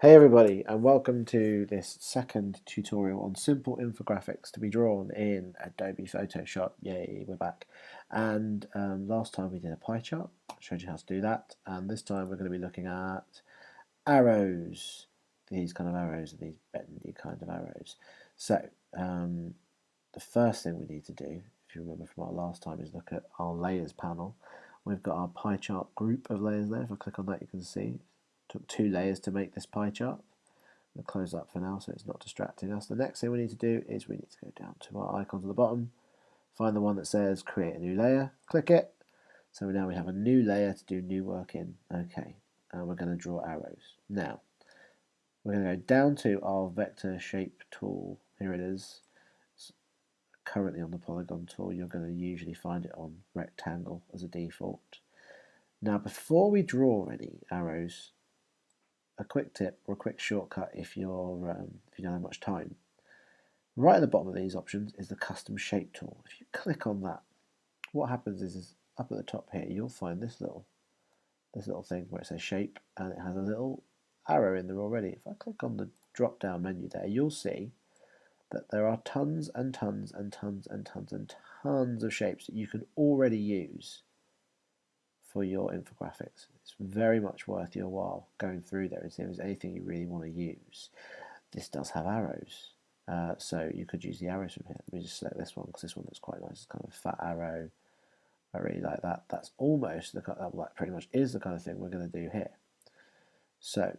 Hey everybody, and welcome to this second tutorial on simple infographics to be drawn in Adobe Photoshop. Yay, we're back. And last time we did a pie chart, showed you how to do that, and this time we're going to be looking at arrows. These kind of arrows are these bendy kind of arrows. So the first thing we need to do, if you remember from our last time, is look at our layers panel. We've got our pie chart group of layers there. If I click on that, you can see took 2 layers to make this pie chart. We'll close that for now so it's not distracting us. The next thing we need to do is we need to go down to our icons at the bottom, find the one that says create a new layer, click it. So now we have a new layer to do new work in. Okay, and we're going to draw arrows. Now, we're going to go down to our vector shape tool. Here it is. It's currently on the polygon tool. You're going to usually find it on rectangle as a default. Now, before we draw any arrows, a quick tip or a quick shortcut if you don't have much time. Right at the bottom of these options is the custom shape tool. If you click on that, what happens is up at the top here you'll find this little thing where it says shape, and it has a little arrow in there already. If I click on the drop down menu there, you'll see that there are tons and tons and tons and tons and tons of shapes that you can already use for your infographics. It's very much worth your while going through there and seeing if there's anything you really want to use. This does have arrows, so you could use the arrows from here. Let me just select this one because this one looks quite nice. It's kind of a fat arrow. I really like that. That's almost the kind of, well, that pretty much is the kind of thing we're going to do here. So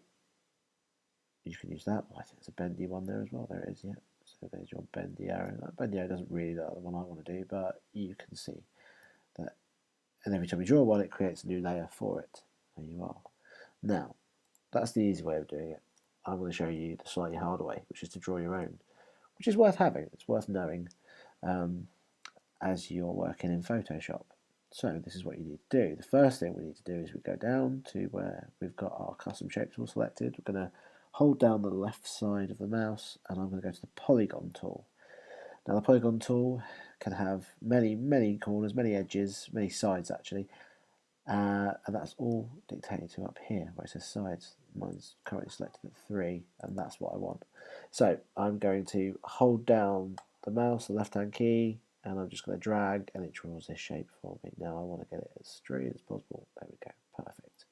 you can use that. I think there's a bendy one there as well. There it is, yeah. So there's your bendy arrow. That bendy arrow doesn't really look like the one I want to do, but you can see that. And every time you draw one, it creates a new layer for it. There you are. Now, that's the easy way of doing it. I'm going to show you the slightly harder way, which is to draw your own, which is worth having. It's worth knowing as you're working in Photoshop. So this is what you need to do. The first thing we need to do is we go down to where we've got our custom shape tool selected. We're going to hold down the left side of the mouse, and I'm going to go to the polygon tool. Now the polygon tool can have many corners, many edges, many sides actually, and that's all dictated to up here where it says sides. Mine's currently selected at 3, and that's what I want. So I'm going to hold down the mouse, the left hand key, and I'm just going to drag, and it draws this shape for me. Now I want to get it as straight as possible. There we go, perfect.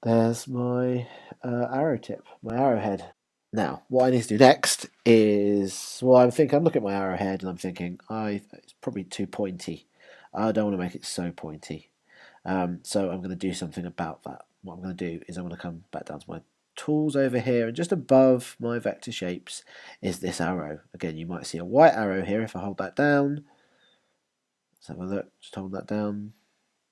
There's my arrow tip, my arrowhead. Now, what I need to do next is, well, I'm looking at my arrowhead and I'm thinking, it's probably too pointy. I don't want to make it so pointy. So I'm going to do something about that. What I'm going to do is I'm going to come back down to my tools over here, and just above my vector shapes is this arrow. Again, you might see a white arrow here if I hold that down. Let's have a look, just hold that down.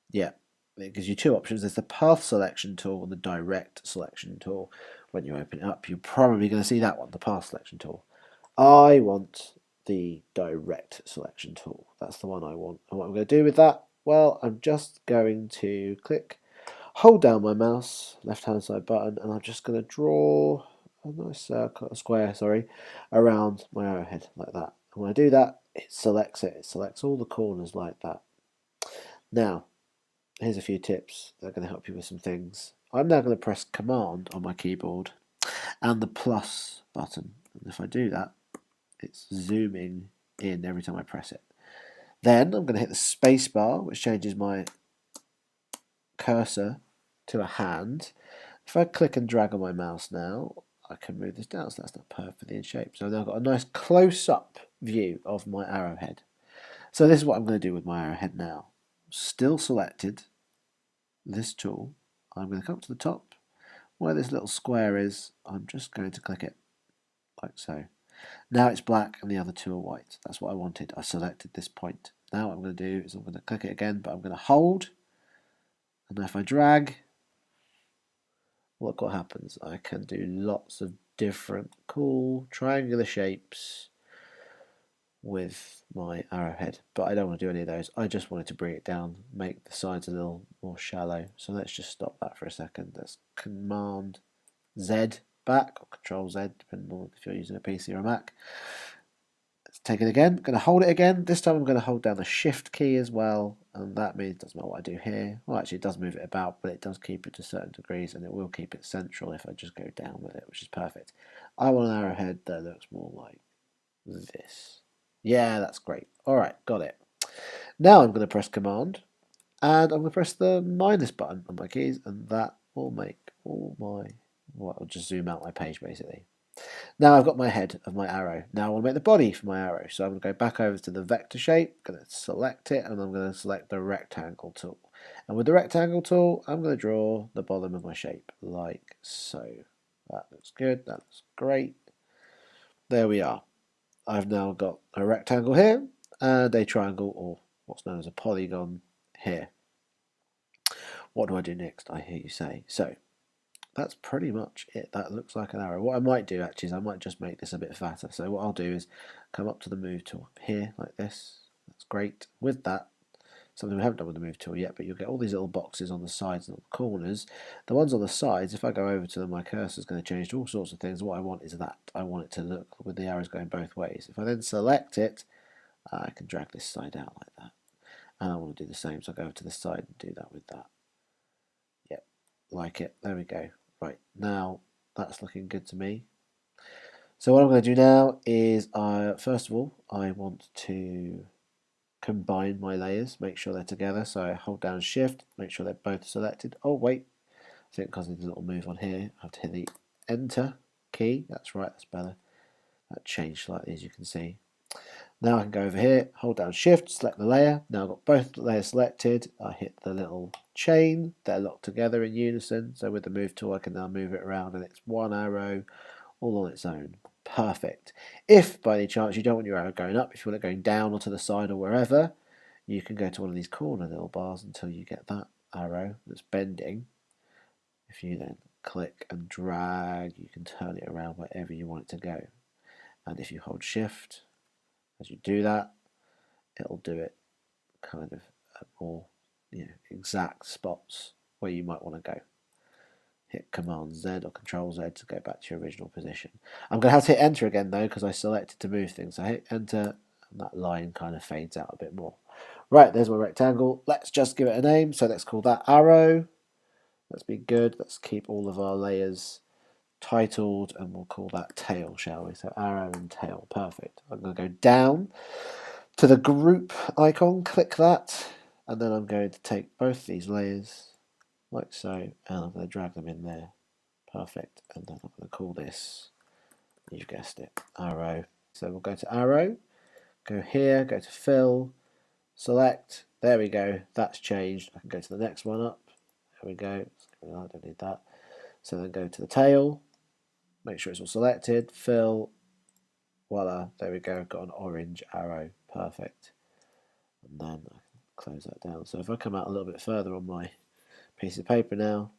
Yeah, it gives you 2 options. There's the path selection tool and the direct selection tool. When you open it up, you're probably going to see that one, the path selection tool. I want the direct selection tool. That's the one I want. And what I'm going to do with that, well, I'm just going to hold down my mouse, left hand side button, and I'm just going to draw a nice circle, a square, around my arrowhead like that. And when I do that, it selects it. It selects all the corners like that. Now, here's a few tips that are going to help you with some things. I'm now going to press Command on my keyboard and the plus button. And if I do that, it's zooming in every time I press it. Then I'm going to hit the space bar, which changes my cursor to a hand. If I click and drag on my mouse now, I can move this down, so that's not perfectly in shape. So now I've got a nice close-up view of my arrowhead. So this is what I'm going to do with my arrowhead now. Still selected this tool. I'm going to come up to the top where this little square is. I'm just going to click it like so. Now it's black and the other 2 are white. That's what I wanted. I selected this point. Now what I'm going to do is I'm going to click it again, but I'm going to hold, and if I drag, look what happens. I can do lots of different cool triangular shapes with my arrowhead, but I don't want to do any of those. I just wanted to bring it down, make the sides a little more shallow. So let's just stop that for a second. Let's Command Z back, or Control Z, depending on if you're using a PC or a Mac. Let's take it again. I'm going to hold it again. This time I'm going to hold down the Shift key as well, and that means it doesn't matter what I do here. Well, actually, it does move it about, but it does keep it to certain degrees, and it will keep it central if I just go down with it, which is perfect. I want an arrowhead that looks more like this. Yeah, that's great. All right, got it. Now I'm going to press Command, and I'm going to press the minus button on my keys, and that will make all my... Well, I'll just zoom out my page, basically. Now I've got my head of my arrow. Now I want to make the body for my arrow. So I'm going to go back over to the vector shape, I'm going to select it, and I'm going to select the rectangle tool. And with the rectangle tool, I'm going to draw the bottom of my shape, like so. That looks good, that looks great. There we are. I've now got a rectangle here, and a triangle, or what's known as a polygon, here. What do I do next, I hear you say? So, that's pretty much it. That looks like an arrow. What I might do actually is I might just make this a bit fatter. So what I'll do is come up to the move tool here like this. That's great. With that, something we haven't done with the move tool yet, but you'll get all these little boxes on the sides and on the corners. The ones on the sides, if I go over to them, my cursor is going to change to all sorts of things. What I want is that. I want it to look with the arrows going both ways. If I then select it, I can drag this side out like that. And I want to do the same, so I go over to the side and do that with that. Yep, like it. There we go. Right, now that's looking good to me. So what I'm going to do now is, first of all, I want to combine my layers, make sure they're together. So I hold down Shift, make sure they're both selected. Oh wait, I think because there's a little move on here, I have to hit the Enter key. That's right, that's better. That changed slightly, as you can see. Now I can go over here, hold down Shift, select the layer. Now I've got both layers selected. I hit the little chain, they're locked together in unison. So with the move tool, I can now move it around, and it's one arrow all on its own. Perfect. If by any chance you don't want your arrow going up, if you want it going down or to the side or wherever, you can go to one of these corner little bars until you get that arrow that's bending. If you then click and drag, you can turn it around wherever you want it to go. And if you hold Shift, as you do that, it'll do it kind of at more exact spots where you might want to go. Hit Command Z or Control Z to go back to your original position. I'm going to have to hit Enter again though, because I selected to move things. So I hit Enter, and that line kind of fades out a bit more. Right, there's my rectangle. Let's just give it a name. So let's call that arrow. Let's be good. Let's keep all of our layers titled, and we'll call that tail, shall we? So arrow and tail, perfect. I'm going to go down to the group icon, click that, and then I'm going to take both these layers like so, and I'm going to drag them in there, perfect. And then I'm going to call this, you've guessed it, arrow. So we'll go to arrow, go here, go to fill, select, there we go, that's changed. I can go to the next one up, there we go, I don't need that. So then go to the tail, make sure it's all selected, fill, voila, there we go, I've got an orange arrow, perfect. And then I can close that down. So if I come out a little bit further on my piece of paper now,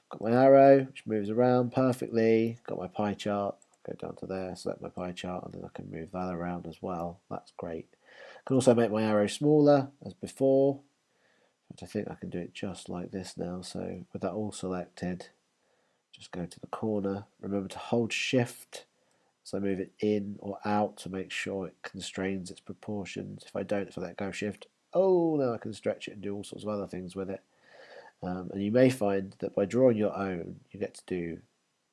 got my arrow, which moves around perfectly, got my pie chart, go down to there, select my pie chart, and then I can move that around as well, that's great. I can also make my arrow smaller, as before, but I think I can do it just like this now. So with that all selected, just go to the corner. Remember to hold Shift, so I move it in or out to make sure it constrains its proportions. If I let go of Shift, oh, now I can stretch it and do all sorts of other things with it. And you may find that by drawing your own, you get to do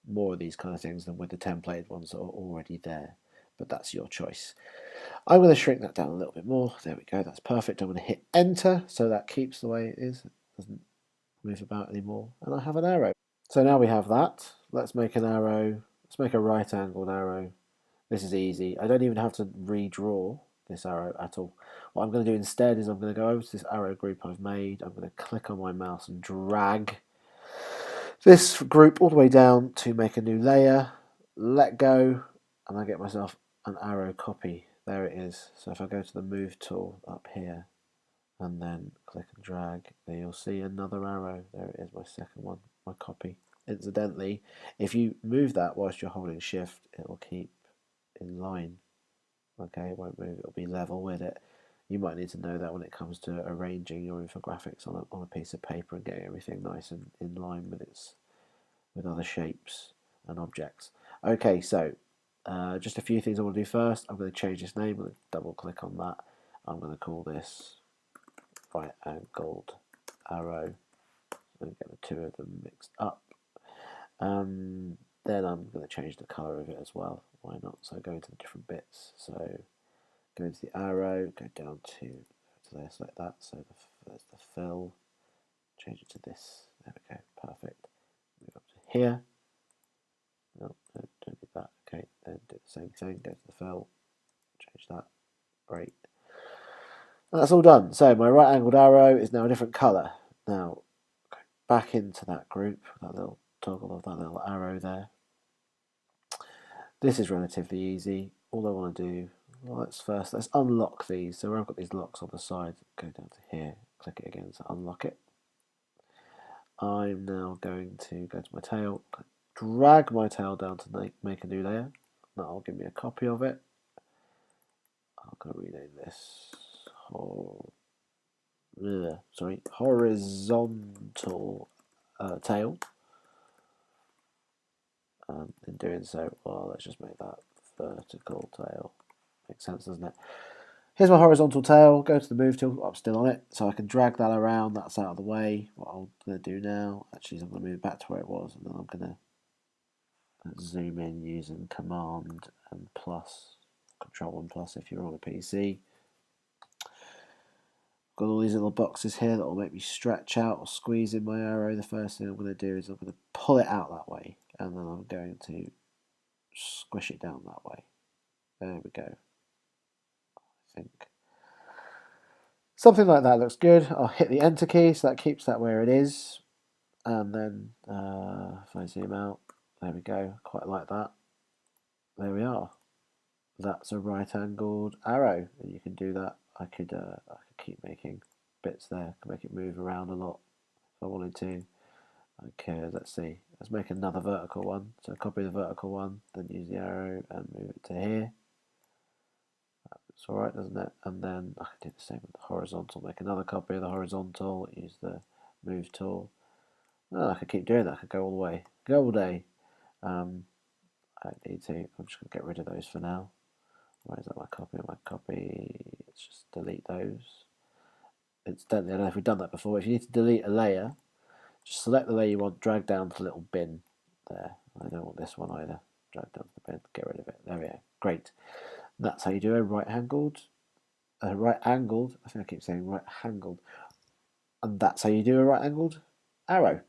more of these kind of things than with the templated ones that are already there. But that's your choice. I'm going to shrink that down a little bit more. There we go, that's perfect. I'm going to hit Enter, so that keeps the way it is. It doesn't move about anymore. And I have an arrow. So now we have that. Let's make an arrow. Let's make a right-angled arrow. This is easy. I don't even have to redraw this arrow at all. What I'm going to do instead is I'm going to go over to this arrow group I've made. I'm going to click on my mouse and drag this group all the way down to make a new layer. Let go, and I get myself an arrow copy. There it is. So if I go to the move tool up here and then click and drag, there you'll see another arrow. There it is, my second one, my copy. Incidentally, if you move that whilst you're holding Shift, it will keep in line. Okay, it won't move, it'll be level with it. You might need to know that when it comes to arranging your infographics on a piece of paper and getting everything nice and in line with other shapes and objects. Okay, so Just a few things I want to do first. I'm going to change this name. I'm going to double click on that. I'm going to call this right angled arrow. I'm going to get the two of them mixed up. Then I'm going to change the colour of it as well. Why not? So go into the different bits. So go into the arrow, go down to there, select that. So there's the fill. Change it to this. There we go. Perfect. Move up to here. No, don't need that. Okay, then do the same thing. Go to the fill. Change that. Great. And that's all done. So my right angled arrow is now a different colour. Now, go back into that group, that little toggle of that little arrow there. This is relatively easy. All I want to do, let's unlock these. So where I've got these locks on the side, go down to here, click it again to unlock it. I'm now going to go to my tail, drag my tail down to make a new layer. That'll give me a copy of it. I'm going to rename this horizontal tail. In doing so, well, let's just make that vertical tail. Makes sense, doesn't it? Here's my horizontal tail. Go to the move tool. I'm still on it, so I can drag that around. That's out of the way. What I'm going to do now, actually, is I'm going to move it back to where it was, and then I'm going to zoom in using Command and plus, Control and plus if you're on a PC. Got all these little boxes here that will make me stretch out or squeeze in my arrow. The first thing I'm going to do is I'm going to pull it out that way, and then I'm going to squish it down that way. There we go. I think something like that looks good. I'll hit the enter key, so that keeps that where it is. And then if I zoom out, there we go. Quite like that. There we are. That's a right-angled arrow, and you can do that. I could keep making bits there. I could make it move around a lot if I wanted to. Okay, let's see. Let's make another vertical one. So copy the vertical one, then use the arrow and move it to here. It's alright, doesn't it? And then I can do the same with the horizontal. Make another copy of the horizontal, use the move tool. Oh, I could keep doing that. I could go all the way. Go all day. I don't need to. I'm just going to get rid of those for now. Where is that? My copy. Let's just delete those. Incidentally, I don't know if we've done that before. If you need to delete a layer, just select the layer you want, drag down to the little bin there. I don't want this one either. Drag down to the bin, get rid of it. There we go. Great. And that's how you do a right-angled. I think I keep saying right-angled. And that's how you do a right-angled arrow.